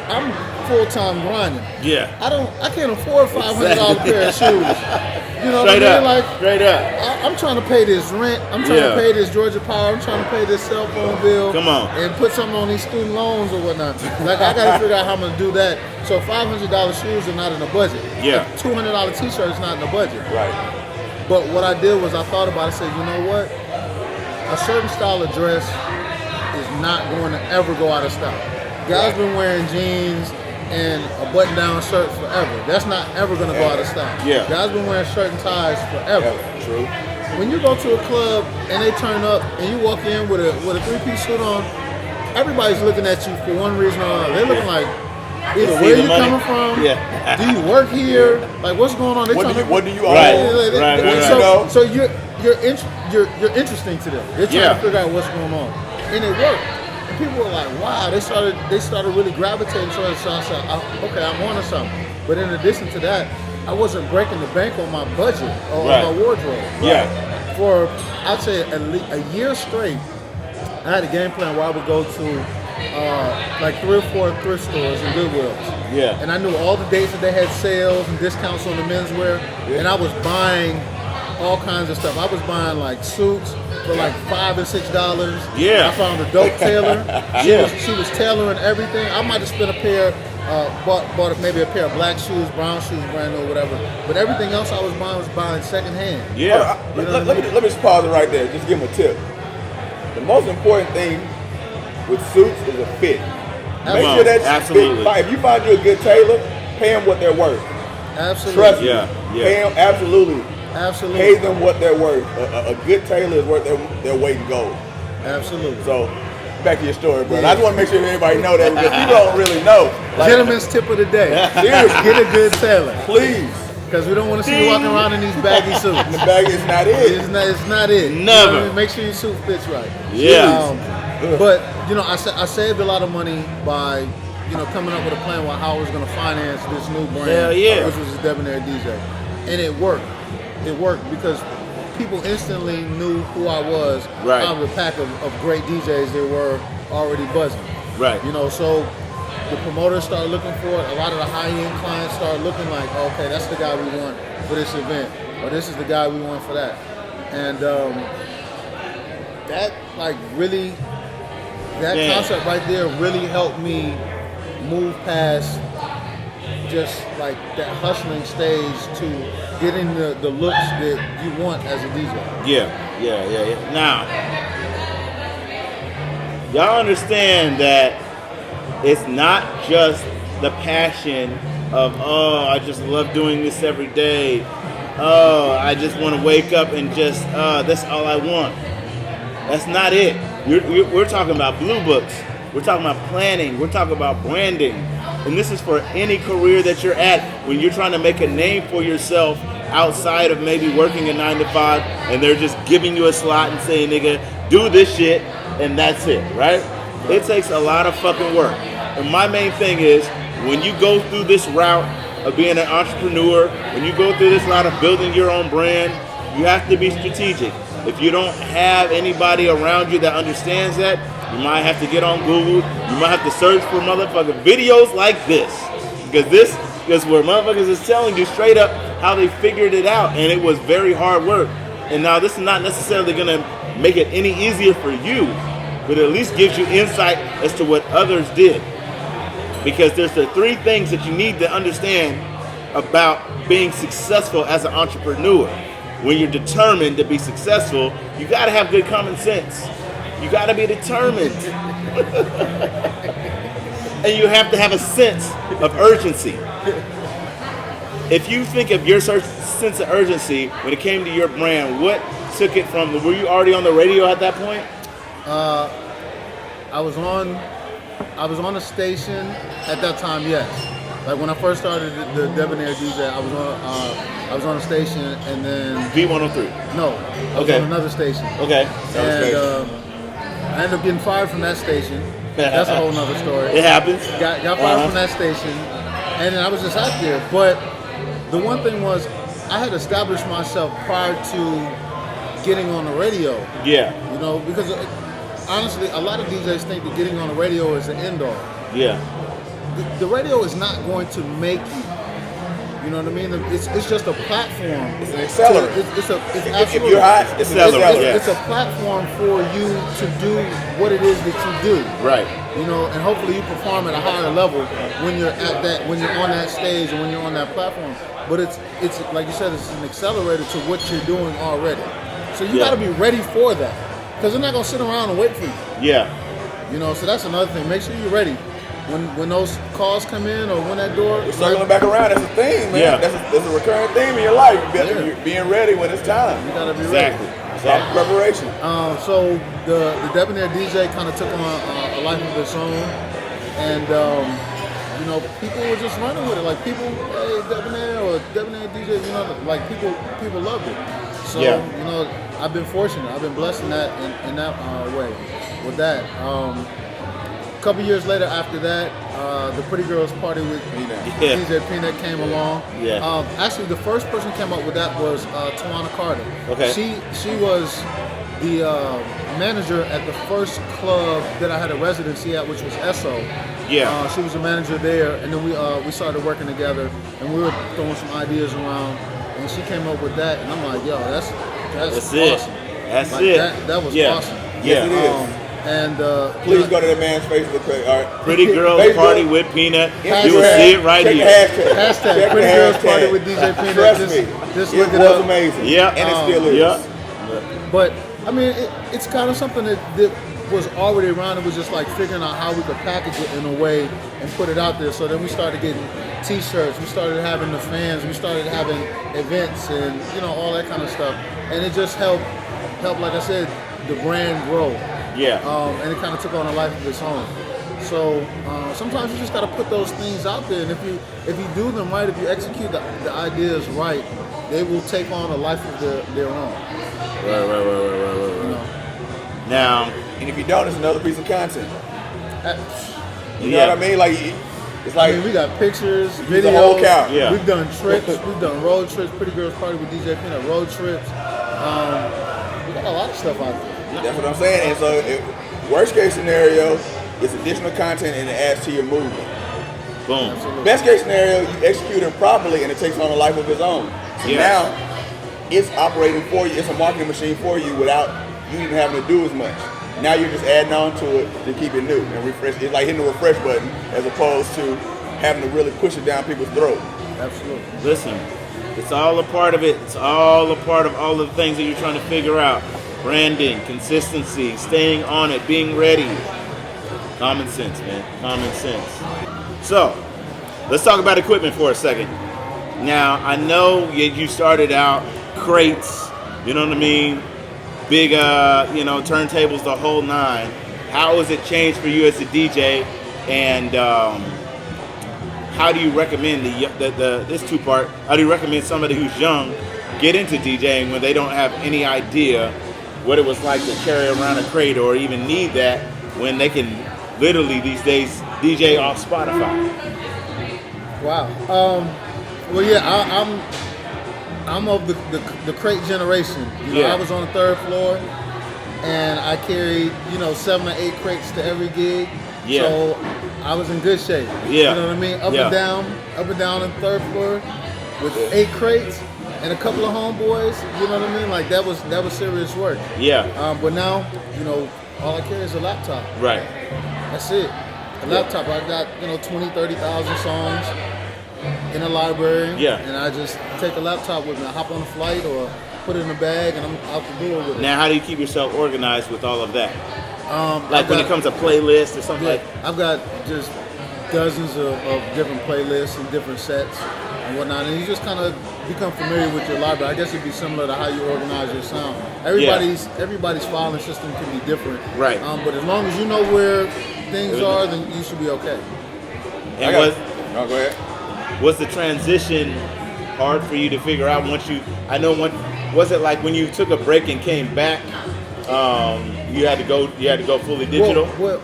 I'm full-time grinding. Yeah. I can't afford $500 pair of shoes. You know what I mean? Like, straight up. I'm trying to pay this rent. I'm trying to pay this Georgia Power. I'm trying to pay this cell phone bill. Come on. And put something on these student loans or whatnot. Like, I got to figure out how I'm going to do that. So $500 shoes are not in the budget. Yeah. A $200 t-shirt is not in the budget. Right. But what I did was I thought about it. I said, you know what? A certain style of dress is not going to ever go out of style. Guys been wearing jeans and a button-down shirt forever. That's not ever going to go out of style. Yeah. Guys been wearing shirt and ties forever. Yeah, true. When you go to a club and they turn up and you walk in with a three-piece suit on, everybody's looking at you for one reason or another. They're looking like, either where you coming from, do you work here, like what's going on? What do you own? Right. So you're interesting to them. They're trying to figure out what's going on, and it worked. And people were like, wow, they started really gravitating towards it. So I said, okay, I'm on to something. But in addition to that, I wasn't breaking the bank on my budget or on my wardrobe. Yeah. For, I'd say, a year straight, I had a game plan where I would go to like 3 or 4 thrift stores and Goodwills. Yeah. And I knew all the dates that they had sales and discounts on the menswear. Yeah. And I was buying all kinds of stuff. I was buying like suits for like $5 and $6. Yeah. I found a dope tailor. She was tailoring everything. I might have spent a pair, bought maybe a pair of black shoes, brown shoes, brand new, or whatever. But everything else I was buying secondhand. Yeah. Let me just pause it right there. Just give them a tip. The most important thing with suits is a fit. Make sure that's fit. If you find you a good tailor, pay them what they're worth. Absolutely. Trust me. Pay them absolutely. Pay them what they're worth. A good tailor is worth their weight in gold. Absolutely. So, back to your story, brother. I just want to make sure everybody know that because people don't really know. Like, gentleman's tip of the day. Seriously. Get a good tailor. Please. Because we don't want to see you walking around in these baggy suits. The baggy is not it. It's not it. Never. You know what I mean? Make sure your suit fits right. Yeah. But, you know, I saved a lot of money by, you know, coming up with a plan on how I was going to finance this new brand. Which was the Debonair DJ. And it worked. It worked because people instantly knew who I was out of the pack of great DJs that were already buzzing. Right. You know, so the promoters started looking for it. A lot of the high-end clients started looking like, okay, that's the guy we want for this event, or this is the guy we want for that. And that like really that concept right there really helped me move past just like that hustling stage to getting the looks that you want as a DJ. Yeah. Now, y'all understand that it's not just the passion of, I just love doing this every day. I just want to wake up and just, that's all I want. That's not it. We're talking about blue books. We're talking about planning. We're talking about branding. And this is for any career that you're at. When you're trying to make a name for yourself outside of maybe working a 9 to 5 and they're just giving you a slot and saying, nigga, do this shit and that's it, right? It takes a lot of fucking work. And my main thing is, when you go through this route of being an entrepreneur, when you go through this route of building your own brand, you have to be strategic. If you don't have anybody around you that understands that, you might have to get on Google. You might have to search for motherfucking videos like this. Because this is where motherfuckers is telling you straight up how they figured it out. And it was very hard work. And now this is not necessarily going to make it any easier for you, but it at least gives you insight as to what others did. Because there's the 3 things that you need to understand about being successful as an entrepreneur. When you're determined to be successful, you got to have good common sense. You got to be determined. And you have to have a sense of urgency. If you think of your sense of urgency when it came to your brand, what took it from? Were you already on the radio at that point? I was on a station at that time, yes. Like when I first started the Debonair DJ, I was on a station, and then V103. No, I was on another station. Okay. And I ended up getting fired from that station. That's a whole nother story. It happens. Got fired from that station, and then I was just out there. But the one thing was, I had established myself prior to getting on the radio. Yeah. You know, because honestly, a lot of DJs think that getting on the radio is the end all. Yeah. The radio is not going to make you. You know what I mean? It's just a platform. It's an accelerator. It's absolutely. If you're hot, it's an accelerator. It's a platform for you to do what it is that you do. Right. You know, and hopefully you perform at a higher level when you're at that, when you're on that stage and when you're on that platform. But it's like you said, it's an accelerator to what you're doing already. So you got to be ready for that, because they're not gonna sit around and wait for you. Yeah. You know, so that's another thing. Make sure you're ready. When those calls come in or when that door... We're circling back around. That's a theme, man. Yeah. That's a recurring theme in your life. You're being ready when it's time. You got to be ready. Exactly. Preparation. So the Debonair DJ kind of took on a life of its own. And, you know, people were just running with it. Like people, hey, Debonair or Debonair DJ, you know, like people loved it. So, you know, I've been fortunate. I've been blessed in that way with that. A couple years later after that, the Pretty Girls Party with DJ PNut came along. Yeah. Actually, the first person who came up with that was Tawana Carter. Okay. She was the manager at the first club that I had a residency at, which was Esso. Yeah. She was a manager there, and then we started working together, and we were throwing some ideas around, and she came up with that, and I'm like, yo, that's awesome. It. That's like, it. That was awesome. Yes, it is. And please go to that man's Facebook page. All right. Pretty Girls Party with Peanut. You will see it right here. Hashtag Pretty Girls Party with DJ Peanut. Trust me, just look it was amazing. Yeah, and it still is. Yeah. But I mean, it's kind of something that was already around. It was just like figuring out how we could package it in a way and put it out there. So then we started getting T-shirts. We started having the fans. We started having events and all that kind of stuff. And it just helped, like I said, the brand grow. Yeah. And it kind of took on a life of its own. So sometimes you just got to put those things out there, and if you do them right, if you execute the ideas right, they will take on a life of their own. Right. Now, and if you don't, it's another piece of content. You know what I mean? Like it's like we got pictures, videos. The whole cow. Yeah. We've done trips. We've done road trips. Pretty Girls Party with DJ PNut, road trips. We got a lot of stuff out there. That's what I'm saying. And so, worst case scenario, it's additional content and it adds to your movement. Boom. Absolutely. Best case scenario, you execute it properly and it takes on a life of its own. So now, it's operating for you. It's a marketing machine for you without you even having to do as much. Now you're just adding on to it to keep it new and refresh. It's like hitting the refresh button as opposed to having to really push it down people's throat. Absolutely. Listen, it's all a part of it. It's all a part of all of the things that you're trying to figure out. Branding, consistency, staying on it, being ready. Common sense, man. Common sense. So, let's talk about equipment for a second. Now, I know you started out crates, you know what I mean? Big, turntables, the whole nine. How has it changed for you as a DJ? And how do you recommend this two-part? How do you recommend somebody who's young get into DJing when they don't have any idea what it was like to carry around a crate or even need that when they can literally these days DJ off Spotify? Wow. Well, yeah, I'm of the crate generation. I was on the third floor, and I carried 7 or 8 crates to every gig. Yeah. So I was in good shape. Yeah. You know what I mean? Up and down on the third floor with 8 crates and a couple of homeboys. You know what I mean? Like that was serious work. Yeah. But now, all I carry is a laptop. Right. That's it. A laptop. I got 20, 30,000 songs in a library. Yeah. And I just take a laptop with me. I hop on a flight or put it in a bag and I'm out the door with it. Now, how do you keep yourself organized with all of that? When it comes to playlists or something like that? I've got just dozens of different playlists and different sets and whatnot. And you just kind of become familiar with your library. I guess it'd be similar to how you organize your sound. Everybody's filing system can be different. Right. But as long as you know where things are, then you should be okay. And go ahead. Was the transition hard for you to figure out was it like when you took a break and came back, you had to go fully digital? Well,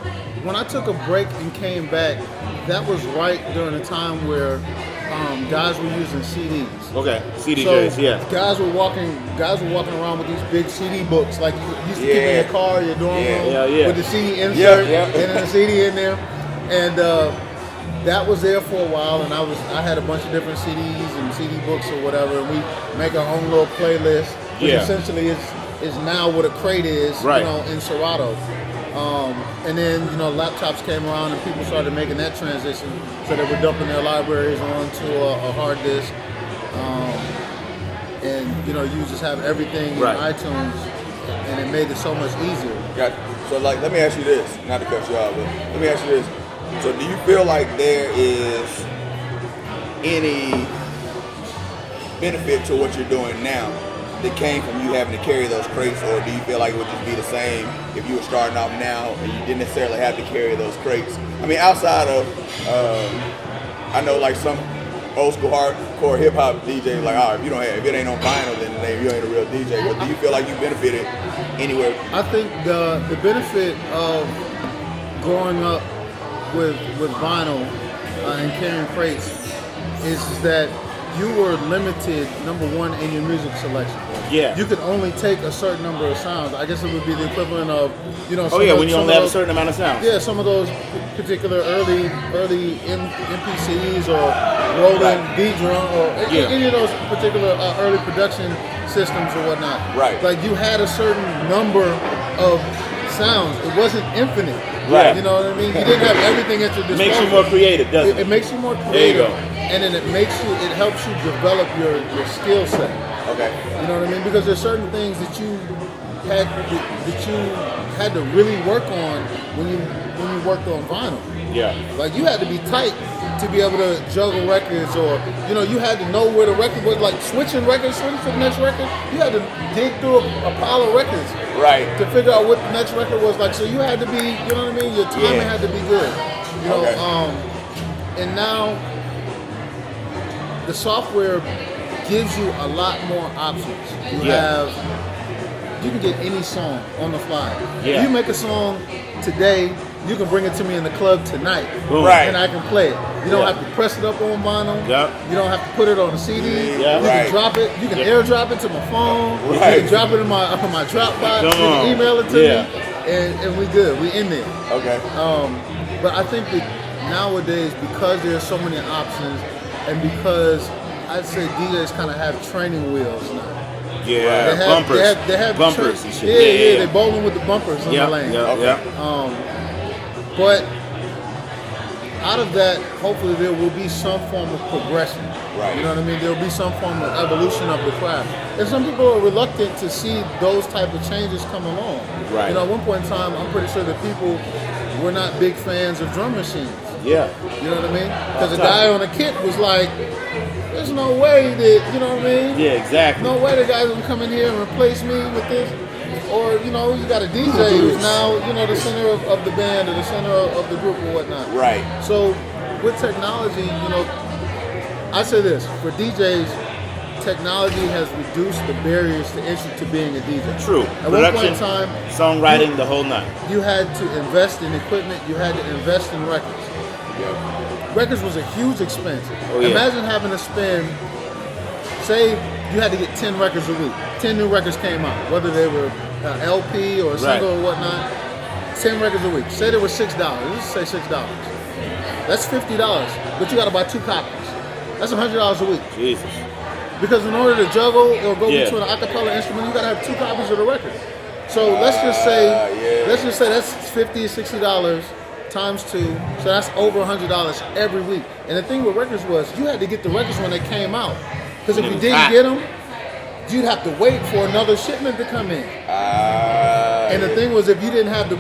when I took a break and came back, that was right during a time where guys were using CDs. Okay, CDJs, yeah. Guys were walking around with these big CD books, like you used to keep in your car, your dorm room, with the CD insert and then the CD in there, and that was there for a while. And I had a bunch of different CDs and CD books or whatever, and we make our own little playlist, which essentially is now what a crate is, in Serato. And then, laptops came around and people started making that transition. So they were dumping their libraries onto a hard disk. And, you just have everything in iTunes, and it made it so much easier. Got you. So, let me ask you this, not to cut you off, but let me ask you this. So, do you feel like there is any benefit to what you're doing now that came from you having to carry those crates, or do you feel like it would just be the same if you were starting off now and you didn't necessarily have to carry those crates? I mean, outside of, I know like some old school hardcore hip hop DJs, like, if it ain't on vinyl, then you ain't a real DJ. But do you feel like you benefited anywhere? I think the benefit of growing up with vinyl and carrying crates is that you were limited, number one, in your music selection. Yeah. You could only take a certain number of sounds. I guess it would be the equivalent of, when you only have a certain amount of sounds. Yeah, some of those particular early MPCs or rolling beat drum or any of those particular early production systems or whatnot. Right. Like you had a certain number of sounds. It wasn't infinite. Right. You know what I mean? You didn't have everything at your disposal. It makes you more creative, doesn't it? It makes you more creative. There you go. And then it helps you develop your skill set. Okay. You know what I mean? Because there's certain things that you had to really work on when you worked on vinyl. Yeah. Like you had to be tight to be able to juggle records, or you had to know where the record was. Like switching to the next record, you had to dig through a pile of records, right, to figure out what the next record was like. So you had to be, you know what I mean? Your timing had to be good. And now the software gives you a lot more options. You can get any song on the fly. Yeah. If you make a song today, you can bring it to me in the club tonight. Boom. Right. And I can play it. You don't have to press it up on vinyl. Yep. You don't have to put it on a CD. Yeah. You can drop it. You can airdrop it to my phone. Right. You can drop it in my Dropbox. You can email it to me. And we good. We in there. Okay. But I think that nowadays, because there's so many options, and because I'd say DJs kind of have training wheels now. Yeah, bumpers. They have bumpers and shit. Yeah, they're bowling with the bumpers in the lane. But out of that, hopefully there will be some form of progression. Right. You know what I mean? There will be some form of evolution of the craft. And some people are reluctant to see those type of changes come along. Right. You know, at one point in time, I'm pretty sure that people were not big fans of drum machines. Yeah. You know what I mean? Because the guy on the kit was like, there's no way that, you know what I mean? Yeah, exactly. No way the guy's gonna come in here and replace me with this. Or, you know, you got a DJ who's now, you know, the center of the band or the center of the group or whatnot. Right. So with technology, you know, I say this, for DJs, technology has reduced the barriers to entry to being a DJ. True. At one point in time, songwriting, the whole nine. you had to invest in equipment, you had to invest in records. Yeah. Records was a huge expense. Oh, yeah. Imagine having to spend, say you had to get 10 records a week. 10 new records came out, whether they were LP or single or whatnot. 10 records a week. Say they were $6. Let's say $6. That's $50, but you got to buy 2 copies. That's $100 a week. Jesus. Because in order to juggle or go between an acapella instrument, you got to have 2 copies of the record. So let's just say that's $50, $60 times 2, so that's over $100 every week. And the thing with records was you had to get the records when they came out, because if you didn't get them, you'd have to wait for another shipment to come in. And the thing was, if you didn't have the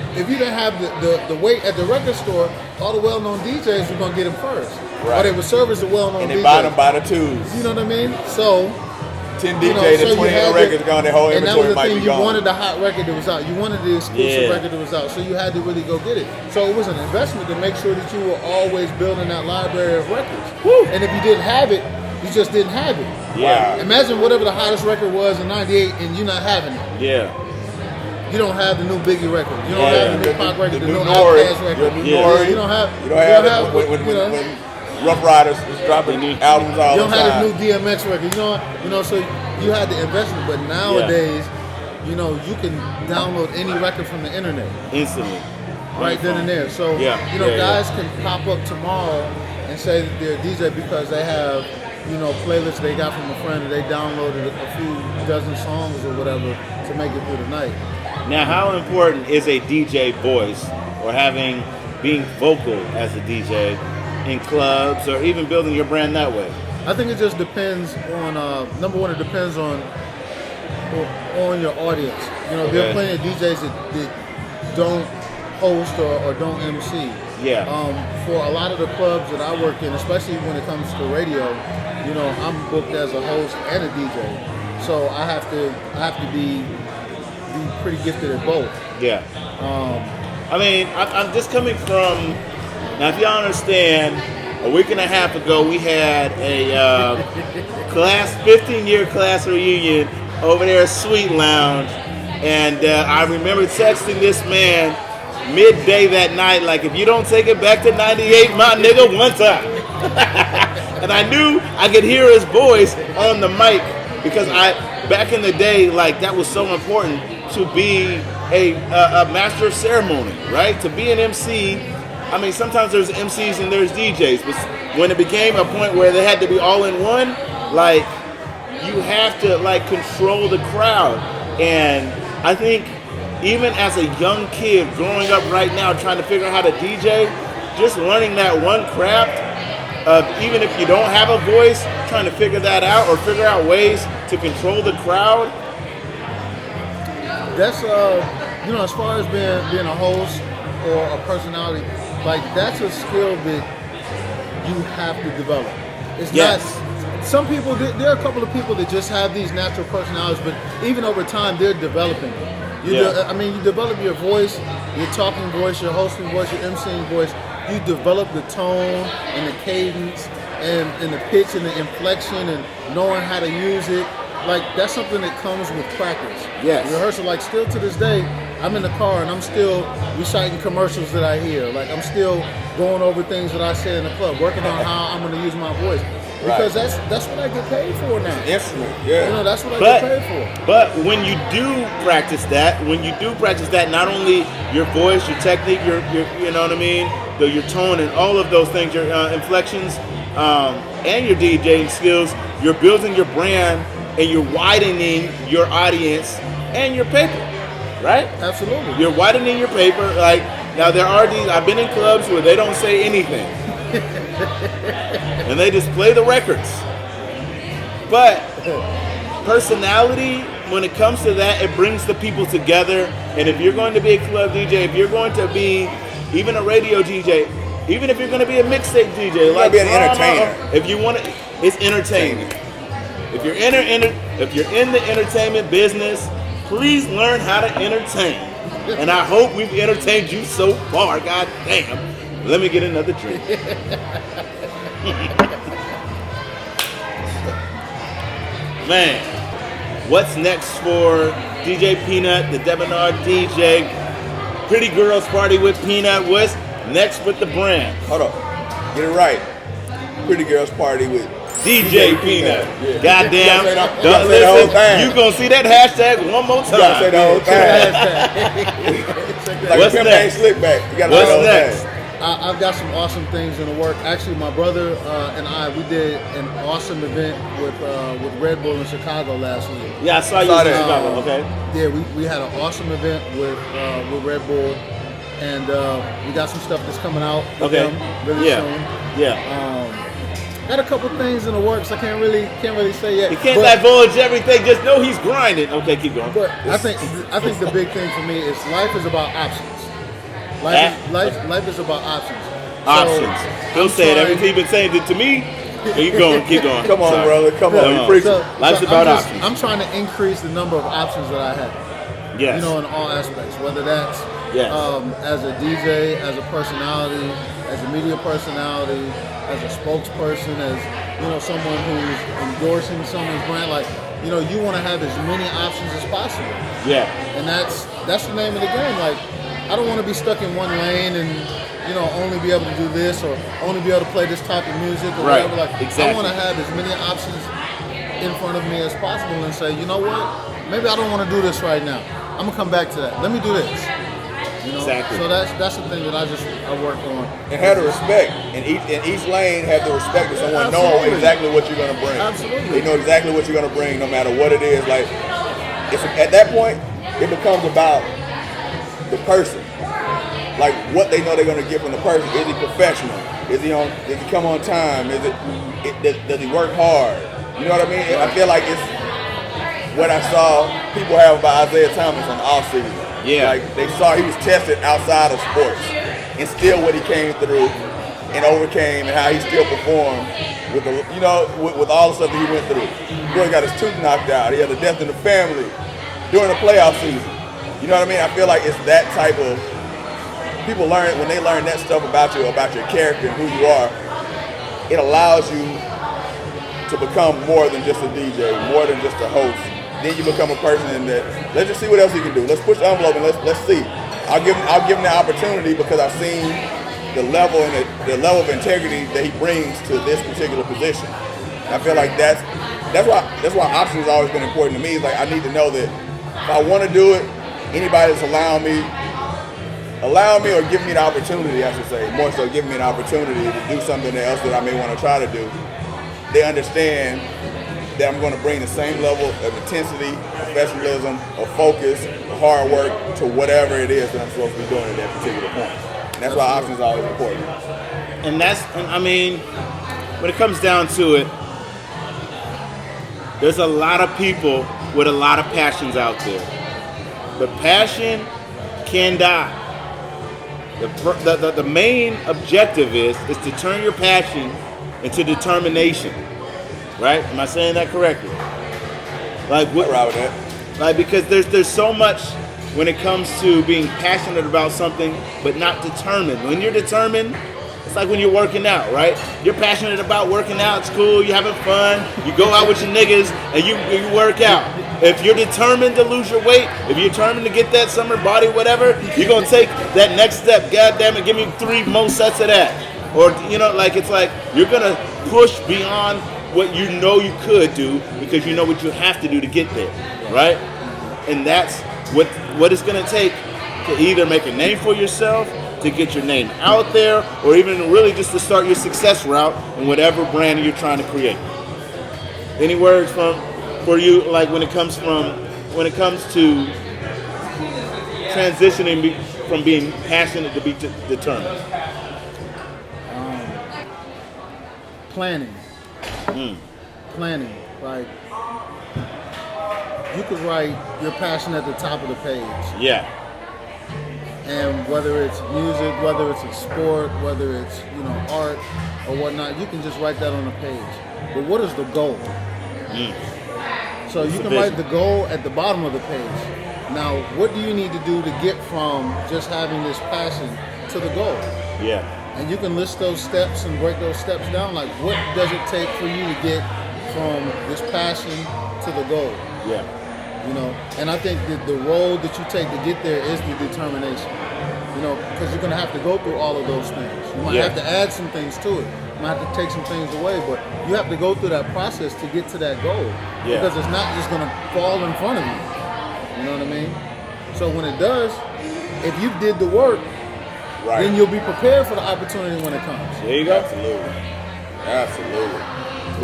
wait at the record store, all the well-known DJs were gonna get them first, or they would service the well-known DJs. And they buy them by the twos. You know what I mean? So 10 DJs and 20 records gone, their whole and that was inventory the might thing, be you gone. wanted the hot record that was out. You wanted the exclusive record that was out. So you had to really go get it. So it was an investment to make sure that you were always building that library of records. Woo. And if you didn't have it, you just didn't have it. Yeah. Imagine whatever the hottest record was in '98 and you're not having it. Yeah. You don't have the new Biggie record. You don't have the new Pac record, the new Nori, Outkast record. You don't have when Rough Riders is dropping new albums all the time. You don't have the new DMX record. You know, so you had the investment. But nowadays, you know, you can download any record from the internet Instantly. right then and there. So you know, guys can pop up tomorrow and say that they're a DJ because they have, you know, playlists they got from a friend, and they downloaded a few dozen songs or whatever to make it through the night. Now, how important is a DJ voice or being vocal as a DJ in clubs or even building your brand that way? I think it just depends on, number one, it depends on your audience. You know, there are plenty of DJs that don't host or don't MC. Yeah. For a lot of the clubs that I work in, especially when it comes to radio, you know, I'm booked as a host and a DJ. So I have to be pretty gifted at both. Yeah. I mean, I'm just coming from, now if y'all understand, a week and a half ago we had a 15-year class reunion over there at Sweet Lounge, and I remember texting this man midday that night, like, if you don't take it back to 98, my nigga, one time. And I knew I could hear his voice on the mic, because back in the day, like, that was so important to be a master of ceremony, right? To be an MC. I mean, sometimes there's MCs and there's DJs, but when it became a point where they had to be all in one, like, you have to, like, control the crowd. And I think even as a young kid growing up right now, trying to figure out how to DJ, just learning that one craft of, even if you don't have a voice, trying to figure that out or figure out ways to control the crowd. That's, you know, as far as being a host or a personality, like, that's a skill that you have to develop. It's not, some people, there are a couple of people that just have these natural personalities, but even over time, they're developing them. I mean, you develop your voice, your talking voice, your hosting voice, your emceeing voice. You develop the tone and the cadence and the pitch and the inflection and knowing how to use it. Like, that's something that comes with practice. Yes. Rehearsal, like, still to this day, I'm in the car and I'm still reciting commercials that I hear. Like, I'm still going over things that I say in the club, working on how I'm going to use my voice. Because that's what I get paid for now. Instrument, yeah. You know, that's what I get paid for. But when you do practice that, not only your voice, your technique, your you know what I mean, your tone and all of those things, your inflections, and your DJing skills, you're building your brand and you're widening your audience and your paper, right? Absolutely. You're widening your paper. Like, now there are these, I've been in clubs where they don't say anything. And they just play the records. But personality, when it comes to that, it brings the people together. And if you're going to be a club DJ, if you're going to be even a radio DJ, even if you're going to be a mixtape DJ, you like be an entertainer. If you want to, it's entertainment. If you're in the entertainment business, please learn how to entertain. And I hope we've entertained you so far. God damn. Let me get another drink. Man, what's next for DJ PNut, the Debonair DJ? Pretty Girls Party with PNut. What's next with the brand? Hold on. Get it right. Pretty Girls Party with DJ PNut. Yeah. Goddamn. You Don't gotta say the whole listen. thing. You gonna see that hashtag one more time. You gotta say the whole thing. Like What's a next? Slick back. You gotta What's say the whole next? thing. I've got some awesome things in the work. Actually, my brother and I, we did an awesome event with Red Bull in Chicago last week. Yeah, I saw you in Chicago. Okay. Yeah, we had an awesome event with Red Bull, and we got some stuff that's coming out with them really soon. Yeah. Got a couple things in the works. I can't really say yet. He can't divulge everything. Just know he's grinding. Okay, keep going. But I think the big thing for me is life is about options. Life is about options. Options. He'll say it. Everything you've been saying it to me. Keep going. Come on, brother. Come on. You preaching. Life's about options. I'm trying to increase the number of options that I have. Yes. You know, in all aspects. Whether that's as a DJ, as a personality, as a media personality, as a spokesperson, as someone who's endorsing someone's brand. Like, you want to have as many options as possible. Yeah. And that's the name of the game. Like, I don't want to be stuck in one lane and only be able to do this or only be able to play this type of music or whatever. Like, exactly. I want to have as many options in front of me as possible and say, you know what? Maybe I don't want to do this right now. I'm gonna come back to that. Let me do this. Exactly. So that's the thing that I work on. And have the respect. In each lane, have the respect of someone knowing exactly what you're gonna bring. Absolutely. They know exactly what you're gonna bring, no matter what it is. Like, at that point, it becomes about the person. Like, what they know they're gonna get from the person. Is he professional? Does he come on time? Does he work hard? You know what I mean? I feel like it's what I saw people have about Isaiah Thomas on the offseason. Yeah. Like, they saw he was tested outside of sports, and still what he came through and overcame, and how he still performed with with all the stuff that he went through. Boy got his tooth knocked out. He had a death in the family during the playoff season. You know what I mean? I feel like it's that type of people when they learn that stuff about you, about your character and who you are. It allows you to become more than just a DJ, more than just a host. Then you become a person that, let's just see what else he can do. Let's push the envelope and let's see. I'll give him the opportunity because I've seen the level and the level of integrity that he brings to this particular position. And I feel like that's why options has always been important to me. It's like, I need to know that if I want to do it, anybody that's allowing me or giving me the opportunity, I should say, more so giving me an opportunity to do something else that I may want to try to do, they understand that I'm going to bring the same level of intensity, professionalism, of focus, of hard work to whatever it is that I'm supposed to be doing at that particular point. And that's why options are always important. And when it comes down to it, there's a lot of people with a lot of passions out there. But passion can die. The main objective is to turn your passion into determination. Right? Am I saying that correctly? Like, what? Right with that. Like, because there's so much when it comes to being passionate about something, but not determined. When you're determined, it's like when you're working out, right? You're passionate about working out. It's cool. You're having fun. You go out with your niggas and you work out. If you're determined to lose your weight, if you're determined to get that summer body, whatever, you're gonna take that next step. God damn it, give me 3 more sets of that. Or it's like you're gonna push beyond what you know you could do because you know what you have to do to get there, right? And that's what it's gonna take to either make a name for yourself, to get your name out there, or even really just to start your success route in whatever brand you're trying to create. Any words from for you, like when it comes to transitioning from being passionate to be determined? Planning. Planning. Like, you could write your passion at the top of the page. Yeah. And whether it's music, whether it's a sport, whether it's, art or whatnot, you can just write that on a page. But what is the goal? So you can write the goal at the bottom of the page. Now, what do you need to do to get from just having this passion to the goal? Yeah. And you can list those steps and break those steps down. Like, what does it take for you to get from this passion to the goal? Yeah. And I think that the road that you take to get there is the determination. Because you're going to have to go through all of those things. You might have to add some things to it. You might have to take some things away, but you have to go through that process to get to that goal. Yeah. Because it's not just going to fall in front of you. You know what I mean? So when it does, if you did the work, then you'll be prepared for the opportunity when it comes. There you go. Absolutely.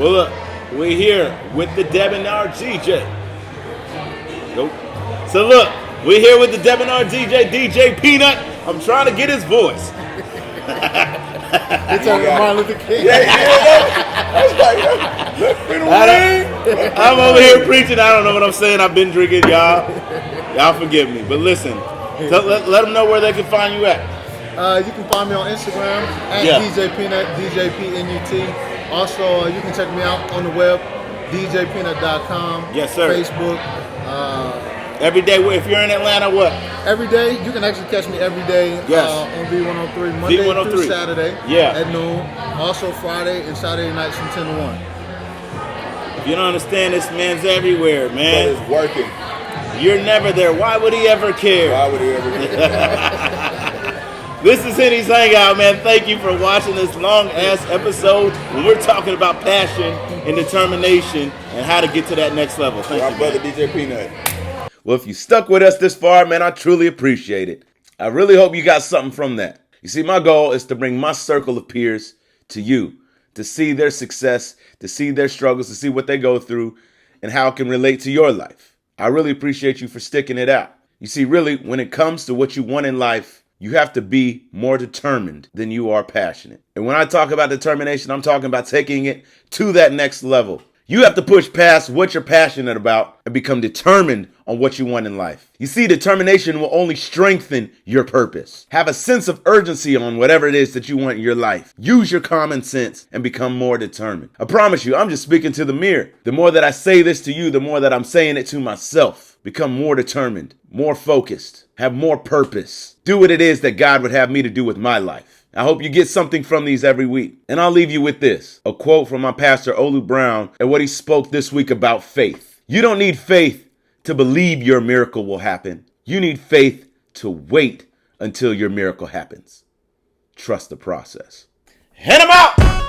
Well, look, we're here with the Debonair DJ. Nope. So look, we're here with the Debonair DJ, DJ PNut. I'm trying to get his voice. It's like Martin Luther King. I'm over here preaching. I don't know what I'm saying. I've been drinking, y'all. Y'all forgive me. But listen, let them know where they can find you at. You can find me on Instagram at DJ PNut, DJ PNut. Also, you can check me out on the web, djpnut.com. Yes, sir. Facebook. Every day, if you're in Atlanta, what? Every day, you can actually catch me every day on V103, Monday through Saturday at noon. Also Friday and Saturday nights from 10 to 1. If you don't understand, this man's everywhere, man. But it's working. You're never there. Why would he ever care? This is Henny'z Hangout, man. Thank you for watching this long-ass episode when we're talking about passion and determination and how to get to that next level. Thank you, brother DJ PNut. Well, if you stuck with us this far, man, I truly appreciate it. I really hope you got something from that. You see, my goal is to bring my circle of peers to you, to see their success, to see their struggles, to see what they go through, and how it can relate to your life. I really appreciate you for sticking it out. You see, really, when it comes to what you want in life, you have to be more determined than you are passionate. And when I talk about determination, I'm talking about taking it to that next level. You have to push past what you're passionate about and become determined on what you want in life. You see, determination will only strengthen your purpose. Have a sense of urgency on whatever it is that you want in your life. Use your common sense and become more determined. I promise you, I'm just speaking to the mirror. The more that I say this to you, the more that I'm saying it to myself. Become more determined, more focused, have more purpose. Do what it is that God would have me to do with my life. I hope you get something from these every week. And I'll leave you with this, a quote from my pastor, Olu Brown, and what he spoke this week about faith. You don't need faith to believe your miracle will happen. You need faith to wait until your miracle happens. Trust the process. Hit him out!